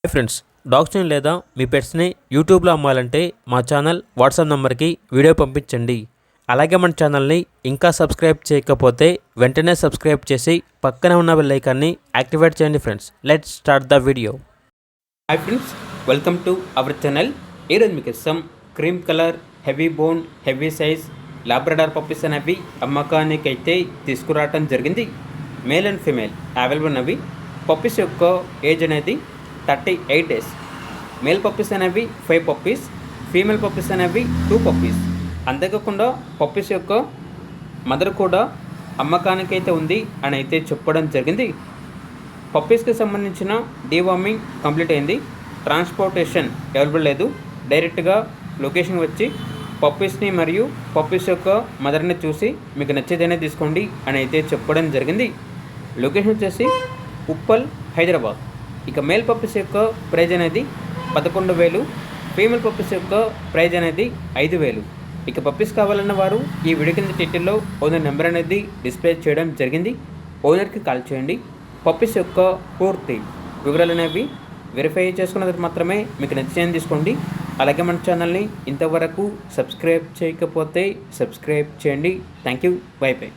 Hi friends, డాగ్స్ని లేదా మీ పెట్స్ని యూట్యూబ్లో అమ్మాలంటే మా ఛానల్ వాట్సాప్ నెంబర్కి వీడియో పంపించండి. అలాగే మన ఛానల్ని ఇంకా సబ్స్క్రైబ్ చేయకపోతే వెంటనే సబ్స్క్రైబ్ చేసి పక్కనే ఉన్న బెల్ ఐకాన్ని యాక్టివేట్ చేయండి. Friends, let's start the video. Hi friends, welcome to our channel. ఈరోజు మీకు ఇస్తాం cream colour, heavy bone, heavy size Labrador puppies అనేవి అమ్మకానికి అయితే తీసుకురావడం జరిగింది. మేల్ అండ్ ఫీమేల్ అవైలబుల్ ఉన్నవి. పప్పీస్ యొక్క ఏజ్ అనేది 38 days. మేల్ పప్పీస్ అనేవి 5 పప్పీస్, ఫీమేల్ పప్పీస్ అనేవి 2 పప్పీస్. అంతేకాకుండా పప్పీస్ యొక్క మదర్ కూడా అమ్మకానికి అయితే ఉంది అని అయితే చెప్పడం జరిగింది. పప్పీస్కి సంబంధించిన డీవార్మింగ్ కంప్లీట్ అయింది. ట్రాన్స్పోర్టేషన్ అవైలబుల్ లేదు. డైరెక్ట్గా లొకేషన్ వచ్చి పప్పీస్ని మరియు పప్పీస్ యొక్క మదర్ని చూసి మీకు నచ్చేదైనా తీసుకోండి అని అయితే చెప్పడం జరిగింది. లొకేషన్ వచ్చేసి ఉప్పల్, హైదరాబాద్. ఇక మేల్ పప్పీస్ యొక్క ప్రైజ్ అనేది 11,000, ఫీమేల్ పప్పీస్ యొక్క ప్రైజ్ అనేది 5,000. ఇక పప్పీస్ కావాలన్న వారు ఈ వీడియో కింద టైటిల్లో ఓనర్ నెంబర్ అనేది డిస్ప్లే చేయడం జరిగింది. ఓనర్కి కాల్ చేయండి. పప్పీస్ యొక్క పూర్తి వివరాలు అనేవి వెరిఫై చేసుకున్న తర్వాత మాత్రమే మీకు నచ్చేదని తీసుకోండి. అలాగే మన ఛానల్ని ఇంతవరకు సబ్స్క్రైబ్ చేయకపోతే సబ్స్క్రైబ్ చేయండి. Thank you. By by.